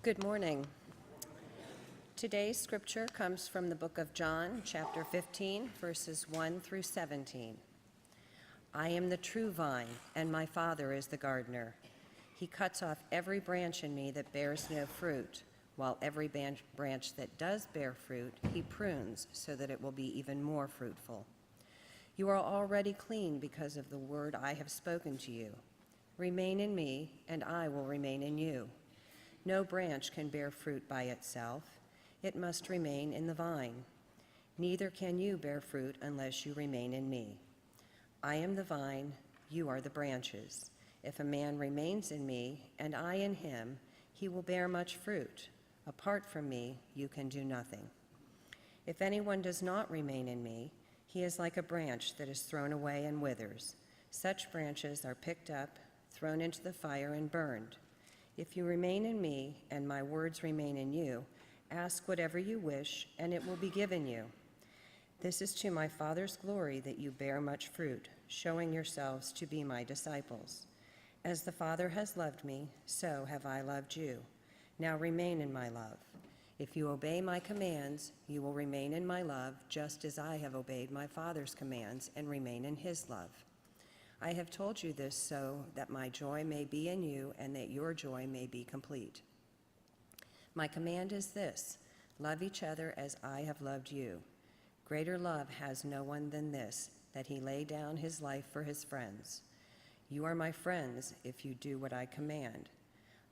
Good morning. Today's scripture comes from the book of John, chapter 15, verses 1 through 17. I am the true vine, and my Father is the gardener. He cuts off every branch in me that bears no fruit, while every branch that does bear fruit, he prunes so that it will be even more fruitful. You are already clean because of the word I have spoken to you. Remain in me, and I will remain in you. No branch can bear fruit by itself. It must remain in the vine. Neither can you bear fruit unless you remain in me. I am the vine, you are the branches. If a man remains in me, and I in him, he will bear much fruit. Apart from me, you can do nothing. If anyone does not remain in me, he is like a branch that is thrown away and withers. Such branches are picked up, thrown into the fire, and burned. If you remain in me, and my words remain in you, ask whatever you wish, and it will be given you. This is to my Father's glory that you bear much fruit, showing yourselves to be my disciples. As the Father has loved me, so have I loved you. Now remain in my love. If you obey my commands, you will remain in my love, just as I have obeyed my Father's commands and remain in his love. I have told you this so that my joy may be in you and that your joy may be complete. My command is this: love each other as I have loved you. Greater love has no one than this, that he lay down his life for his friends. You are my friends if you do what I command.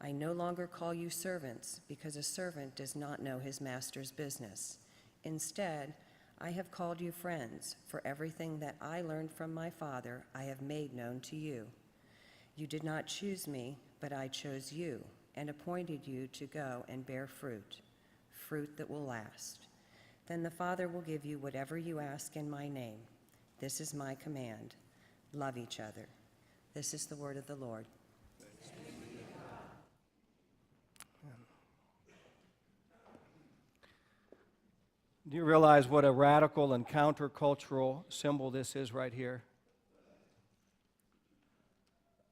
I no longer call you servants, because a servant does not know his master's business. Instead, I have called you friends, for everything that I learned from my Father I have made known to you. You did not choose me, but I chose you and appointed you to go and bear fruit, fruit that will last. Then the Father will give you whatever you ask in my name. This is my command: love each other. This is the word of the Lord. Do you realize what a radical and countercultural symbol this is right here?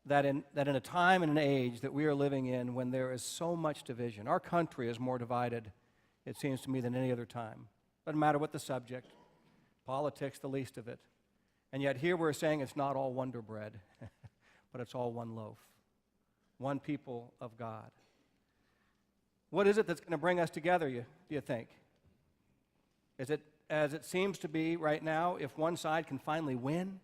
That in a time and an age that we are living in when there is so much division, our country is more divided, it seems to me, than any other time. Doesn't matter what the subject, politics the least of it. And yet here we're saying it's not all Wonder Bread, but it's all one loaf, one people of God. What is it that's going to bring us together, do you think? Is it, as it seems to be right now, if one side can finally win,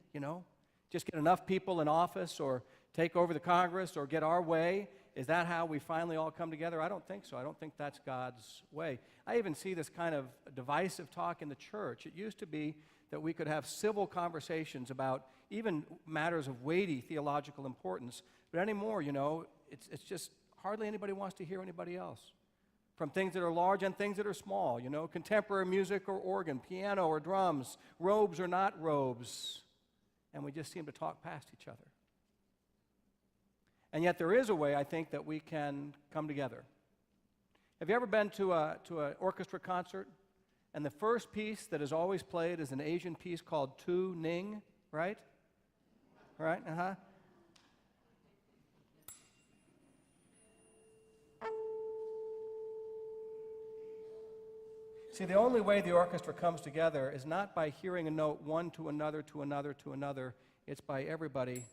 just get enough people in office or take over the Congress or get our way, is that how we finally all come together? I don't think so. I don't think that's God's way. I even see this kind of divisive talk in the church. It used to be that we could have civil conversations about even matters of weighty theological importance, but anymore, it's just hardly anybody wants to hear anybody else. From things that are large and things that are small, contemporary music or organ, piano or drums, robes or not robes. And we just seem to talk past each other. And yet there is a way, I think, that we can come together. Have you ever been to an orchestra concert? And the first piece that is always played is an Asian piece called Tu Ning, right? Right? Uh-huh. See, the only way the orchestra comes together is not by hearing a note one to another, to another, to another. It's by everybody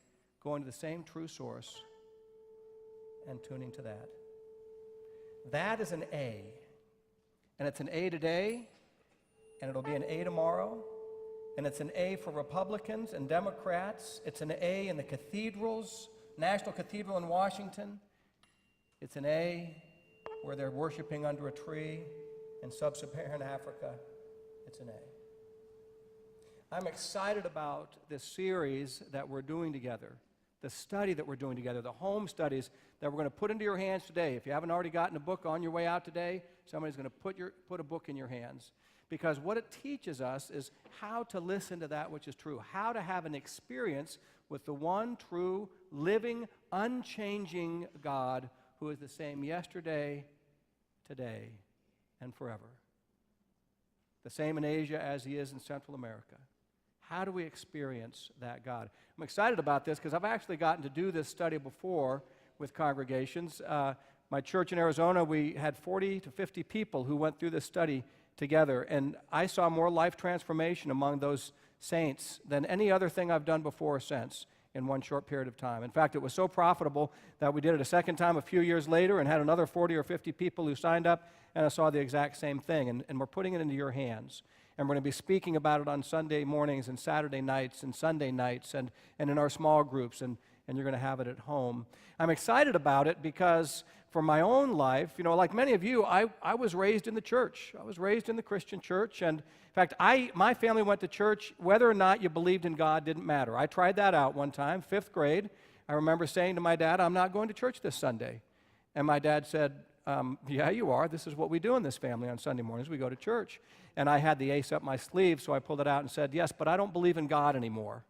going to the same true source and tuning to that. That is an A. And it's an A today, and it'll be an A tomorrow. And it's an A for Republicans and Democrats. It's an A in the cathedrals, National Cathedral in Washington. It's an A where they're worshiping under a tree. In sub-Saharan Africa, it's an A. I'm excited about this series that we're doing together, the study that we're doing together, the home studies that we're going to put into your hands today. If you haven't already gotten a book on your way out today, somebody's going to put a book in your hands. Because what it teaches us is how to listen to that which is true, how to have an experience with the one true, living, unchanging God who is the same yesterday, today, and forever. The same in Asia as he is in Central America. How do we experience that God? I'm excited about this because I've actually gotten to do this study before with congregations. my church in Arizona, we had 40 to 50 people who went through this study together, and I saw more life transformation among those saints than any other thing I've done before or since in one short period of time. In fact, it was so profitable that we did it a second time a few years later and had another 40 or 50 people who signed up, and I saw the exact same thing. And we're putting it into your hands. And we're going to be speaking about it on Sunday mornings and Saturday nights and Sunday nights and in our small groups, and you're going to have it at home. I'm excited about it because for my own life, like many of you, I was raised in the church. I was raised in the Christian church, and in fact, my family went to church. Whether or not you believed in God didn't matter. I tried that out one time, 5th grade. I remember saying to my dad, I'm not going to church this Sunday. And my dad said, yeah, you are. This is what we do in this family on Sunday mornings. We go to church. And I had the ace up my sleeve, so I pulled it out and said, yes, but I don't believe in God anymore.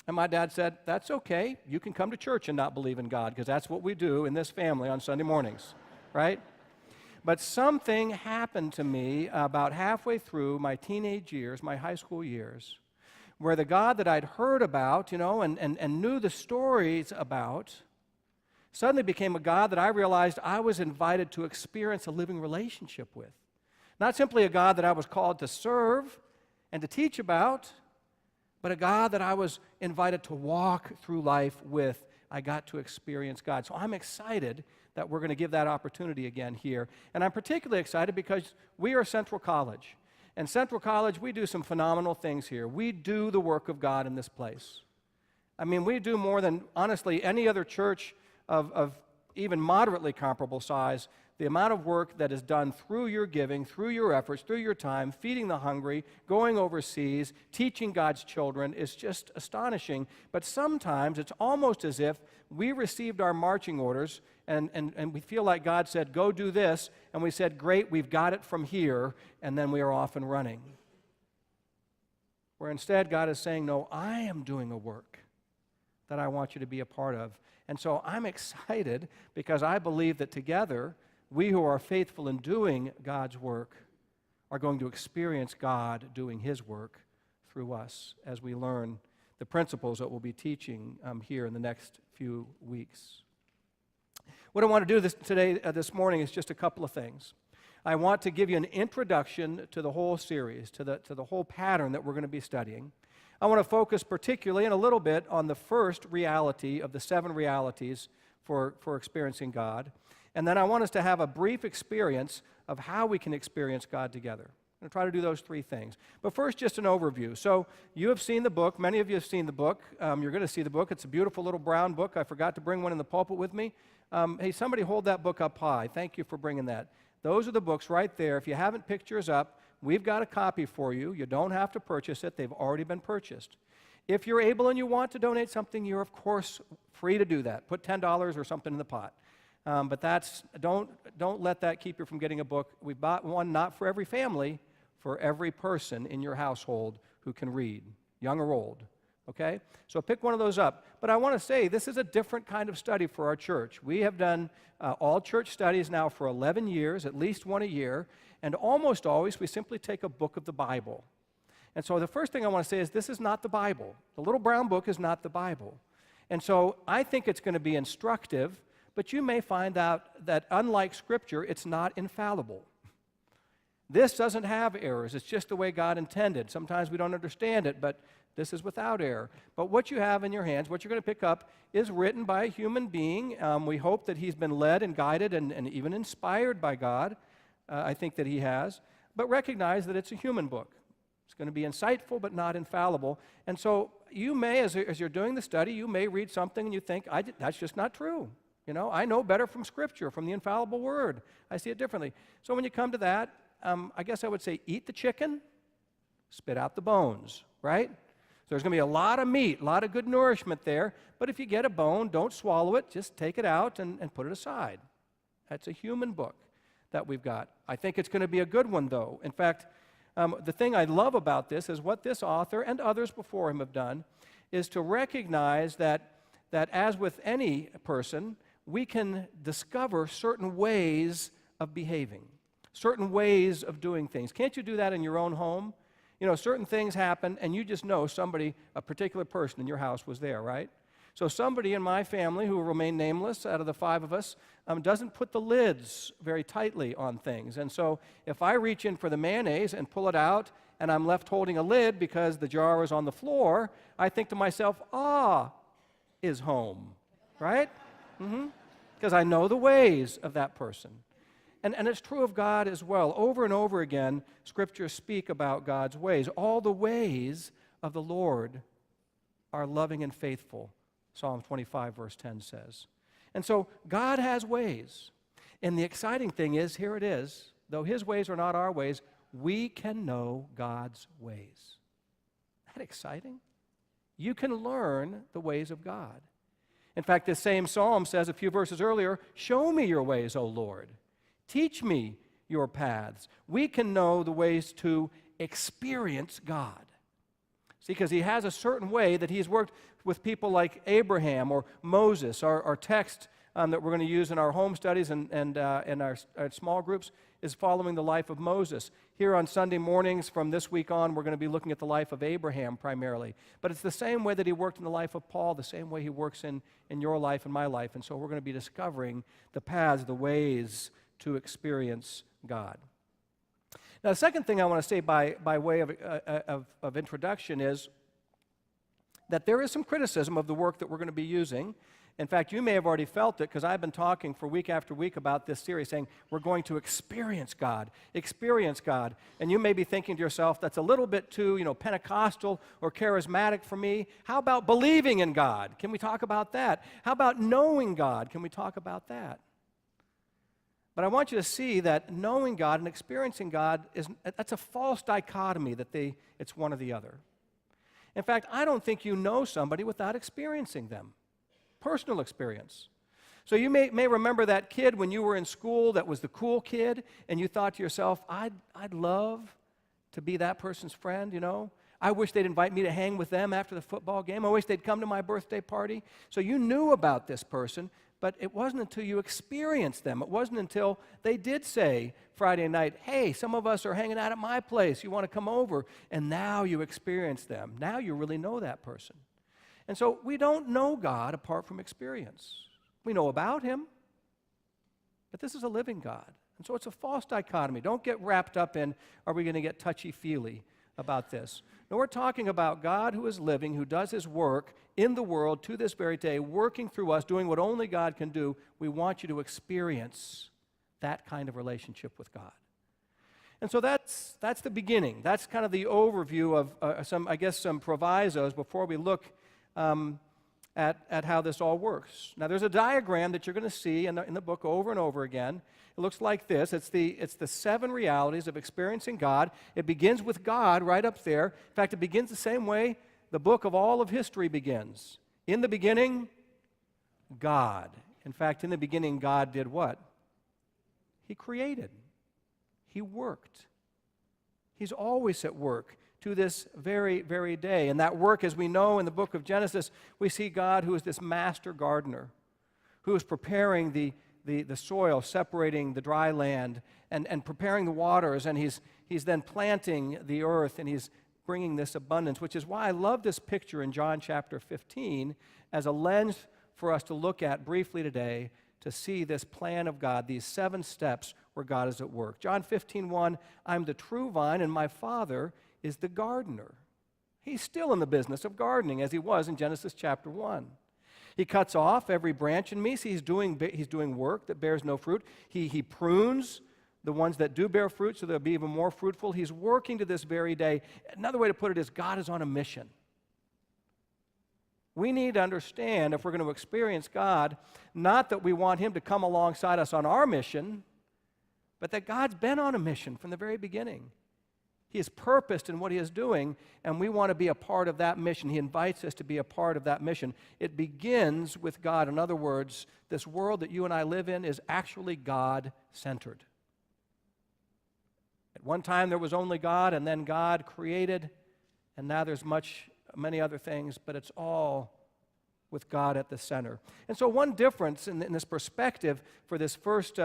And my dad said, that's okay. You can come to church and not believe in God, because that's what we do in this family on Sunday mornings, right? But something happened to me about halfway through my teenage years, my high school years, where the God that I'd heard about, and knew the stories about, suddenly became a God that I realized I was invited to experience a living relationship with. Not simply a God that I was called to serve and to teach about, but a God that I was invited to walk through life with. I got to experience God. So I'm excited that we're going to give that opportunity again here. And I'm particularly excited because we are Central College. And Central College, we do some phenomenal things here. We do the work of God in this place. I mean, we do more than, honestly, any other church of even moderately comparable size. The amount of work that is done through your giving, through your efforts, through your time, feeding the hungry, going overseas, teaching God's children is just astonishing. But sometimes it's almost as if we received our marching orders and we feel like God said, go do this, and we said, great, we've got it from here, and then we are off and running. Where instead God is saying, no, I am doing a work that I want you to be a part of. And so I'm excited because I believe that together, we who are faithful in doing God's work are going to experience God doing His work through us as we learn the principles that we'll be teaching here in the next few weeks. What I want to do this morning is just a couple of things. I want to give you an introduction to the whole series, to the whole pattern that we're going to be studying. I want to focus particularly and a little bit on the first reality of the 7 realities for experiencing God. And then I want us to have a brief experience of how we can experience God together. I'm going to try to do those 3 things. But first, just an overview. So you have seen the book. Many of you have seen the book. You're going to see the book. It's a beautiful little brown book. I forgot to bring one in the pulpit with me. Hey, somebody hold that book up high. Thank you for bringing that. Those are the books right there. If you haven't picked yours up, we've got a copy for you. You don't have to purchase it. They've already been purchased. If you're able and you want to donate something, you're, of course, free to do that. Put $10 or something in the pot. But don't let that keep you from getting a book. We bought one not for every family, for every person in your household who can read, young or old. Okay? So pick one of those up. But I want to say this is a different kind of study for our church. We have done all church studies now for 11 years, at least one a year, and almost always we simply take a book of the Bible. And so the first thing I want to say is this is not the Bible. The little brown book is not the Bible. And so I think it's going to be instructive, but you may find out that unlike Scripture, it's not infallible. This doesn't have errors. It's just the way God intended. Sometimes we don't understand it, but this is without error. But what you have in your hands, what you're going to pick up, is written by a human being. We hope that he's been led and guided and even inspired by God. I think that he has. But recognize that it's a human book. It's going to be insightful but not infallible. And so you may, as you're doing the study, you may read something and you think, that's just not true. I know better from Scripture, from the infallible Word. I see it differently. So when you come to that, I guess I would say eat the chicken, spit out the bones, right? So there's going to be a lot of meat, a lot of good nourishment there. But if you get a bone, don't swallow it. Just take it out and put it aside. That's a human book that we've got. I think it's going to be a good one, though. In fact, the thing I love about this is what this author and others before him have done is to recognize that as with any person, we can discover certain ways of behaving, certain ways of doing things. Can't you do that in your own home? Certain things happen, and you just know somebody, a particular person in your house was there, right? So somebody in my family, who will remain nameless out of the 5 of us, doesn't put the lids very tightly on things. And so if I reach in for the mayonnaise and pull it out, and I'm left holding a lid because the jar is on the floor, I think to myself, is home, right? Because I know the ways of that person. And it's true of God as well. Over and over again, Scriptures speak about God's ways. All the ways of the Lord are loving and faithful, Psalm 25, verse 10 says. And so God has ways. And the exciting thing is, here it is, though His ways are not our ways, we can know God's ways. Isn't that exciting? You can learn the ways of God. In fact, this same psalm says a few verses earlier, "Show me your ways, O Lord. Teach me your paths." We can know the ways to experience God. See, because He has a certain way that He's worked with people like Abraham or Moses. Our text that we're going to use in our home studies and in our small groups is following the life of Moses. Here on Sunday mornings from this week on, we're going to be looking at the life of Abraham primarily. But it's the same way that He worked in the life of Paul, the same way He works in your life and my life. And so we're going to be discovering the paths, the ways to experience God. Now, the second thing I want to say by way of introduction is that there is some criticism of the work that we're going to be using. In fact, you may have already felt it because I've been talking for week after week about this series, saying we're going to experience God. And you may be thinking to yourself, that's a little bit too, Pentecostal or charismatic for me. How about believing in God? Can we talk about that? How about knowing God? Can we talk about that? But I want you to see that knowing God and experiencing God, that's a false dichotomy, that it's one or the other. In fact, I don't think you know somebody without experiencing them. Personal experience. So you may remember that kid when you were in school that was the cool kid, and you thought to yourself, I'd love to be that person's friend, I wish they'd invite me to hang with them after the football game. I wish they'd come to my birthday party. So you knew about this person, but it wasn't until you experienced them. It wasn't until they did say Friday night, "Hey, some of us are hanging out at my place. You want to come over?" And now you experience them. Now you really know that person. And so we don't know God apart from experience. We know about Him, but this is a living God. And so it's a false dichotomy. Don't get wrapped up in, are we going to get touchy-feely about this? No, we're talking about God who is living, who does His work in the world to this very day, working through us, doing what only God can do. We want you to experience that kind of relationship with God. And so that's the beginning. That's kind of the overview of some provisos before we look at how this all works. Now, there's a diagram that you're going to see in the book over and over again. It looks like this. It's the 7 realities of experiencing God. It begins with God right up there. In fact, it begins the same way the book of all of history begins. In the beginning, God. In fact, in the beginning, God did what? He created. He worked. He's always at work to this very, very day. And that work, as we know in the book of Genesis, we see God who is this master gardener, who is preparing the soil, separating the dry land, and preparing the waters, and he's then planting the earth, and He's bringing this abundance, which is why I love this picture in John chapter 15 as a lens for us to look at briefly today to see this plan of God, these 7 steps where God is at work. John 15:1, "I'm the true vine, and my Father is the gardener." He's still in the business of gardening, as He was in Genesis chapter 1. He cuts off every branch in me. See, he's doing work that bears no fruit. He prunes the ones that do bear fruit so they'll be even more fruitful. He's working to this very day. Another way to put it is God is on a mission. We need to understand, if we're going to experience God, not that we want Him to come alongside us on our mission, but that God's been on a mission from the very beginning. He is purposed in what He is doing, and we want to be a part of that mission. He invites us to be a part of that mission. It begins with God. In other words, this world that you and I live in is actually God-centered. At one time there was only God, and then God created, and now there's many other things, but it's all with God at the center. And so one difference in this perspective for this first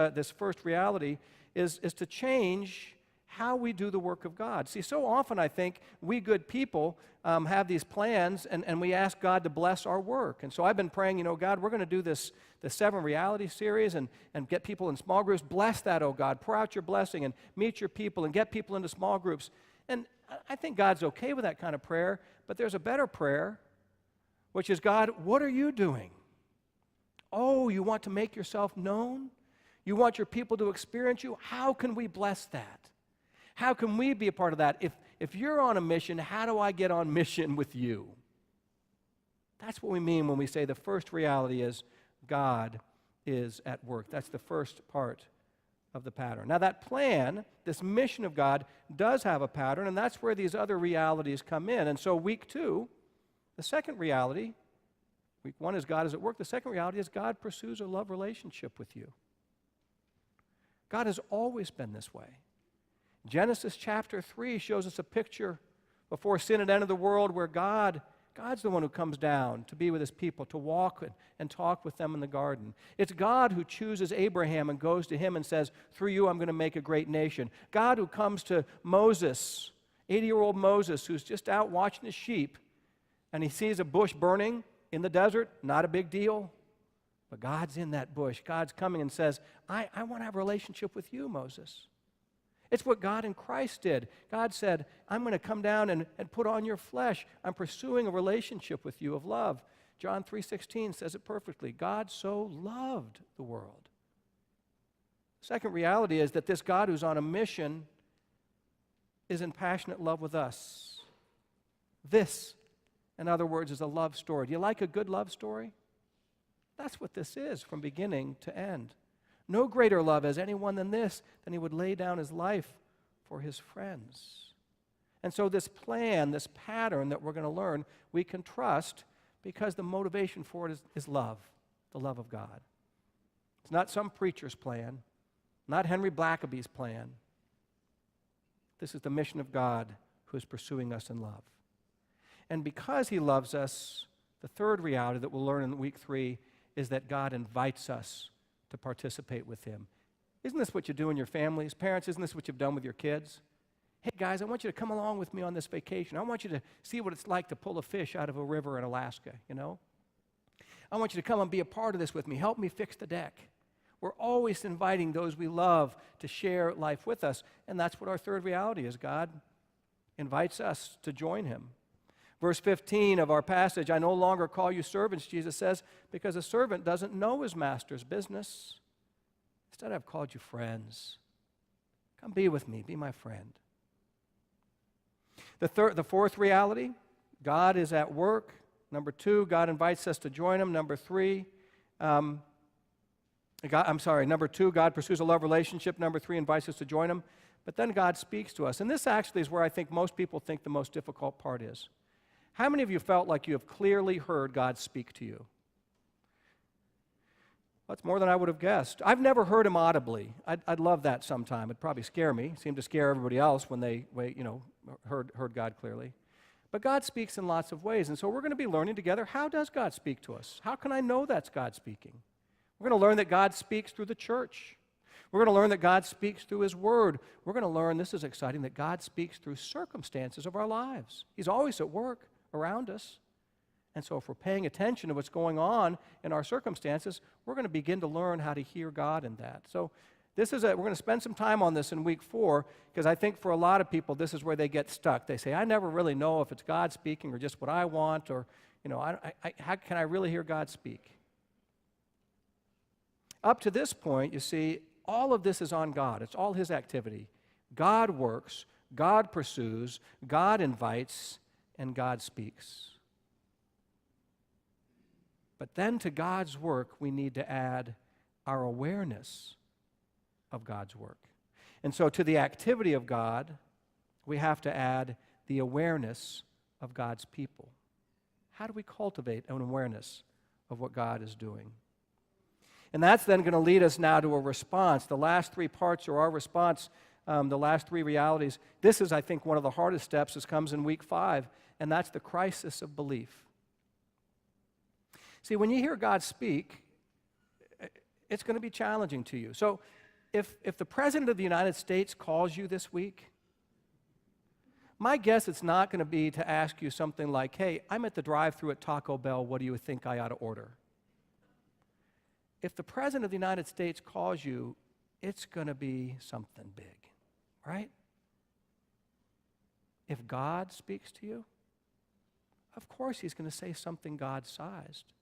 reality is to change how we do the work of God. See, so often I think we good people have these plans and we ask God to bless our work. And so I've been praying, God, we're going to do the 7 reality series and get people in small groups. Bless that, oh God. Pour out your blessing and meet your people and get people into small groups. And I think God's okay with that kind of prayer, but there's a better prayer, which is, God, what are you doing? Oh, you want to make yourself known? You want your people to experience you? How can we bless that? How can we be a part of that? If you're on a mission, how do I get on mission with you? That's what we mean when we say the first reality is God is at work. That's the first part of the pattern. Now that plan, this mission of God, does have a pattern, and that's where these other realities come in. And so week 2, the second reality, week 1 is God is at work. The second reality is God pursues a love relationship with you. God has always been this way. Genesis chapter 3 shows us a picture before sin had entered the world where God's the one who comes down to be with his people, to walk and talk with them in the garden. It's God who chooses Abraham and goes to him and says, through you I'm going to make a great nation. God who comes to Moses, 80-year-old Moses, who's just out watching his sheep, and he sees a bush burning in the desert, not a big deal. But God's in that bush. God's coming and says, I want to have a relationship with you, Moses. It's what God in Christ did. God said, I'm going to come down and put on your flesh. I'm pursuing a relationship with you of love. John 3:16 says it perfectly. God so loved the world. Second reality is that this God who's on a mission is in passionate love with us. This, in other words, is a love story. Do you like a good love story? That's what this is from beginning to end. No greater love has anyone than this, than he would lay down his life for his friends. And so this plan, this pattern that we're going to learn, we can trust because the motivation for it is love, the love of God. It's not some preacher's plan, not Henry Blackaby's plan. This is the mission of God who is pursuing us in love. And because he loves us, the third reality that we'll learn in week 3 is that God invites us to participate with him. Isn't this what you do in your families? Parents, isn't this what you've done with your kids? Hey guys, I want you to come along with me on this vacation. I want you to see what it's like to pull a fish out of a river in Alaska, I want you to come and be a part of this with me. Help me fix the deck. We're always inviting those we love to share life with us, and that's what our third reality is. God invites us to join him. Verse 15 of our passage, I no longer call you servants, Jesus says, because a servant doesn't know his master's business. Instead, I've called you friends. Come be with me, be my friend. The fourth reality, God is at work. Number 2, God invites us to join him. Number 2, God pursues a love relationship. Number 3, invites us to join him. But then God speaks to us. And this actually is where I think most people think the most difficult part is. How many of you felt like you have clearly heard God speak to you? That's more than I would have guessed. I've never heard him audibly. I'd love that sometime. It'd probably scare me. It seemed to scare everybody else when they heard God clearly. But God speaks in lots of ways. And so we're going to be learning together, how does God speak to us? How can I know that's God speaking? We're going to learn that God speaks through the church. We're going to learn that God speaks through his word. We're going to learn, this is exciting, that God speaks through circumstances of our lives. He's always at work around us. And so if we're paying attention to what's going on in our circumstances, we're going to begin to learn how to hear God in that. So we're going to spend some time on this in week 4, because I think for a lot of people, this is where they get stuck. They say, I never really know if it's God speaking or just what I want, or, how can I really hear God speak? Up to this point, you see, all of this is on God. It's all his activity. God works, God pursues, God invites, and God speaks. But then to God's work, we need to add our awareness of God's work. And so to the activity of God, we have to add the awareness of God's people. How do we cultivate an awareness of what God is doing? And that's then going to lead us now to a response. The last 3 parts are our response, the last 3 realities. This is, I think, one of the hardest steps. This comes in week 5, and that's the crisis of belief. See, when you hear God speak, it's going to be challenging to you. So if the President of the United States calls you this week My guess it's not going to be to ask you something like, hey, I'm at the drive-thru at Taco Bell, what do you think I ought to order? If the President of the United States calls you, it's going to be something big, right? If God speaks to you, of course he's going to say something God-sized.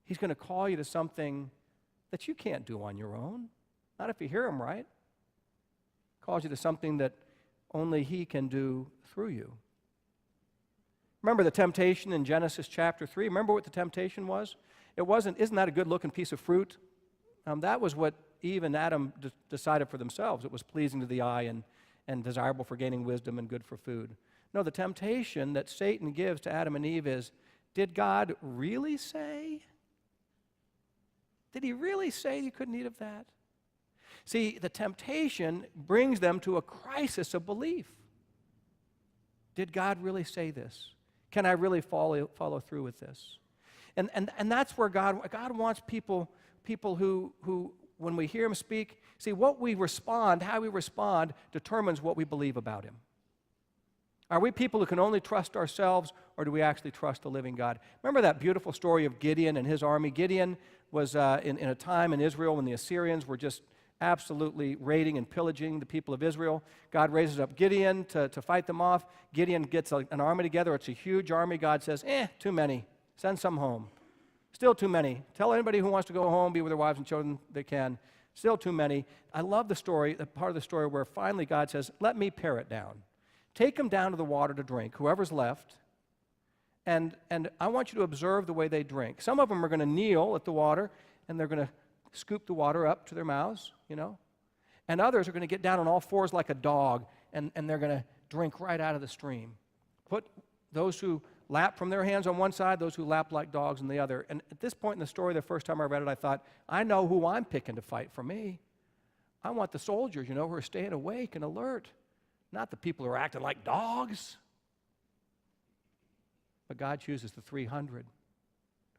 He's going to call you to something that you can't do on your own, not if you hear him right. Calls you to something that only he can do through you. Remember the temptation in Genesis chapter 3? Remember what the temptation was? It wasn't, isn't that a good-looking piece of fruit? That was what Eve and Adam decided for themselves. It was pleasing to the eye and desirable for gaining wisdom and good for food. No, the temptation that Satan gives to Adam and Eve is, did God really say? Did he really say you couldn't eat of that? See, the temptation brings them to a crisis of belief. Did God really say this? Can I really follow through with this? And that's where God wants people who, when we hear him speak, see, what we respond, how we respond, determines what we believe about him. Are we people who can only trust ourselves, or do we actually trust the living God? Remember that beautiful story of Gideon and his army? Gideon was in a time in Israel when the Assyrians were just absolutely raiding and pillaging the people of Israel. God raises up Gideon to fight them off. Gideon gets an army together. It's a huge army. God says, too many. Send some home. Still too many. Tell anybody who wants to go home, be with their wives and children, they can. Still too many. I love the story, the part of the story where finally God says, let me pare it down. Take them down to the water to drink, whoever's left, and I want you to observe the way they drink. Some of them are going to kneel at the water, and they're going to scoop the water up to their mouths, and others are going to get down on all fours like a dog, and they're going to drink right out of the stream. Put those who lap from their hands on one side, those who lap like dogs on the other. And at this point in the story, the first time I read it, I thought, I know who I'm picking to fight for me. I want the soldiers, who are staying awake and alert, not the people who are acting like dogs. But God chooses the 300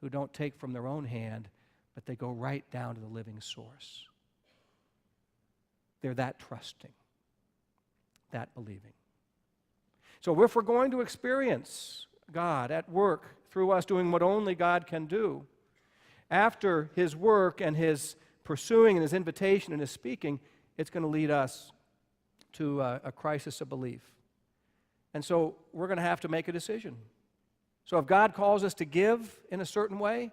who don't take from their own hand, but they go right down to the living source. They're that trusting, that believing. So if we're going to experience God at work through us doing what only God can do, after his work and his pursuing and his invitation and his speaking, it's going to lead us to a crisis of belief. And so we're going to have to make a decision. So if God calls us to give in a certain way,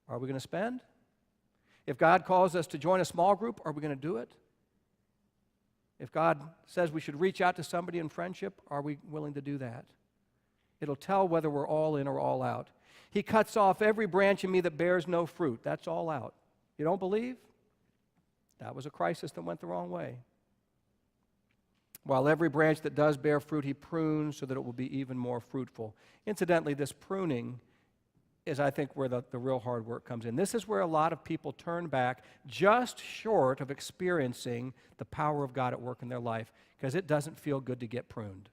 are we going to spend? If God calls us to join a small group, are we going to do it? If God says we should reach out to somebody in friendship, are we willing to do that? It'll tell whether we're all in or all out. He cuts off every branch in me that bears no fruit. That's all out. You don't believe? That was a crisis that went the wrong way. While every branch that does bear fruit, he prunes so that it will be even more fruitful. Incidentally, this pruning is, I think, where the real hard work comes in. This is where a lot of people turn back just short of experiencing the power of God at work in their life, because it doesn't feel good to get pruned.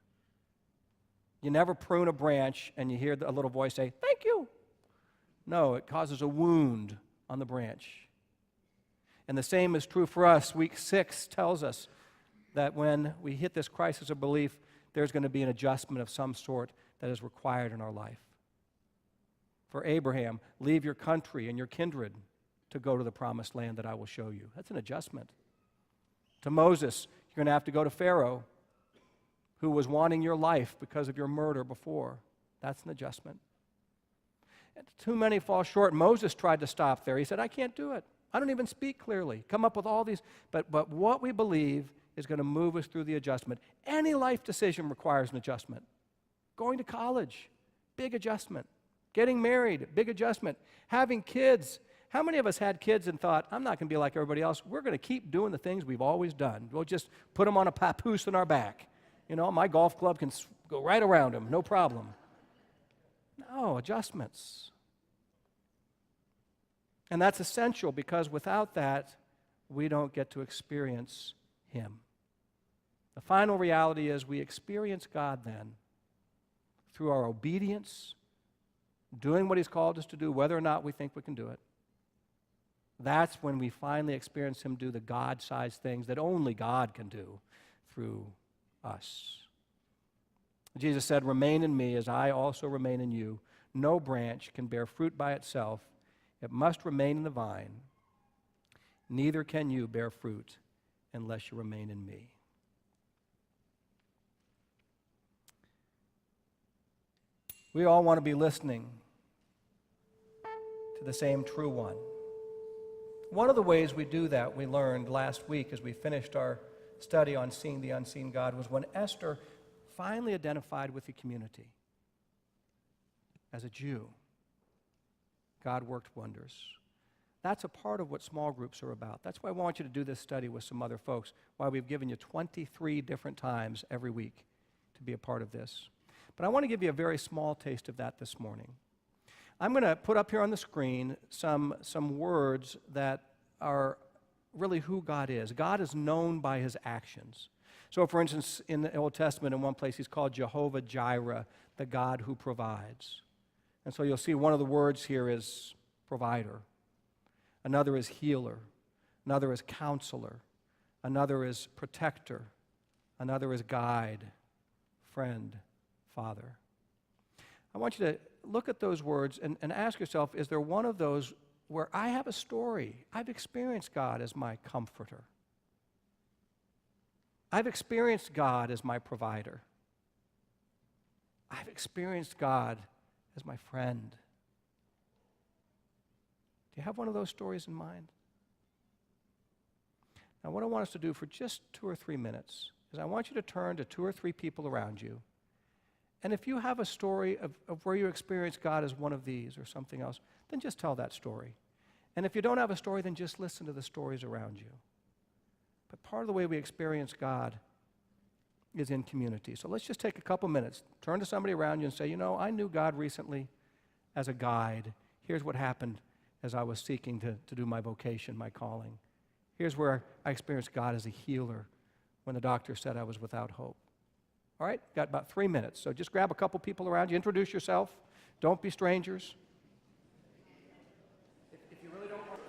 You never prune a branch and you hear a little voice say, thank you. No, it causes a wound on the branch. And the same is true for us. Week 6 tells us that when we hit this crisis of belief, there's going to be an adjustment of some sort that is required in our life. For Abraham, leave your country and your kindred to go to the promised land that I will show you. That's an adjustment. To Moses, you're going to have to go to Pharaoh, who was wanting your life because of your murder before. That's an adjustment. And too many fall short. Moses tried to stop there. He said, I can't do it. I don't even speak clearly. Come up with all these. But what we believe is going to move us through the adjustment. Any life decision requires an adjustment. Going to college, big adjustment. Getting married, big adjustment. Having kids. How many of us had kids and thought, I'm not going to be like everybody else. We're going to keep doing the things we've always done. We'll just put them on a papoose in our back. My golf club can go right around them, no problem. No, adjustments. And that's essential, because without that, we don't get to experience him. The final reality is we experience God then through our obedience, doing what he's called us to do, whether or not we think we can do it. That's when we finally experience him do the God-sized things that only God can do through us. Jesus said, "Remain in me as I also remain in you. No branch can bear fruit by itself. It must remain in the vine. Neither can you bear fruit unless you remain in me." We all want to be listening to the same true one. One of the ways we do that, we learned last week as we finished our study on seeing the unseen God, was when Esther finally identified with the community. As a Jew, God worked wonders. That's a part of what small groups are about. That's why I want you to do this study with some other folks, why we've given you 23 different times every week to be a part of this. But I want to give you a very small taste of that this morning. I'm going to put up here on the screen some words that are really who God is. God is known by his actions. So, for instance, in the Old Testament, in one place, he's called Jehovah Jireh, the God who provides. And so you'll see one of the words here is provider. Another is healer. Another is counselor. Another is protector. Another is guide, friend, father. I want you to look at those words and ask yourself, is there one of those where I have a story? I've experienced God as my comforter. I've experienced God as my provider. I've experienced God as my friend. Do you have one of those stories in mind? Now, what I want us to do for just 2 or 3 minutes is I want you to turn to 2 or 3 people around you. And if you have a story of where you experienced God as one of these or something else, then just tell that story. And if you don't have a story, then just listen to the stories around you. But part of the way we experience God is in community. So let's just take a couple minutes, turn to somebody around you and say, you know, I knew God recently as a guide. Here's what happened as I was seeking to do my vocation, my calling. Here's where I experienced God as a healer when the doctor said I was without hope. All right, got about 3 minutes. So just grab a couple people around you, introduce yourself. Don't be strangers. If you really don't want...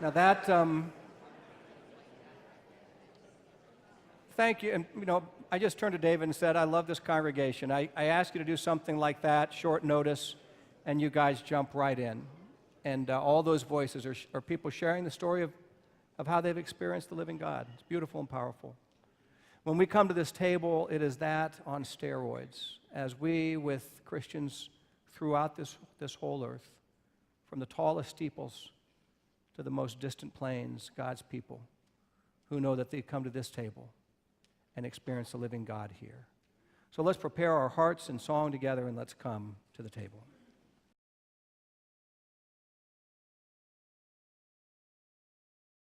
Now that, thank you. And, you know, I just turned to David and said, I love this congregation. I asked you to do something like that, short notice, and you guys jump right in. And all those voices are people sharing the story of how they've experienced the living God. It's beautiful and powerful. When we come to this table, it is that on steroids, as we, with Christians throughout this whole earth, from the tallest steeples to the most distant plains, God's people who know that they come to this table and experience the living God here. So let's prepare our hearts in song together and let's come to the table.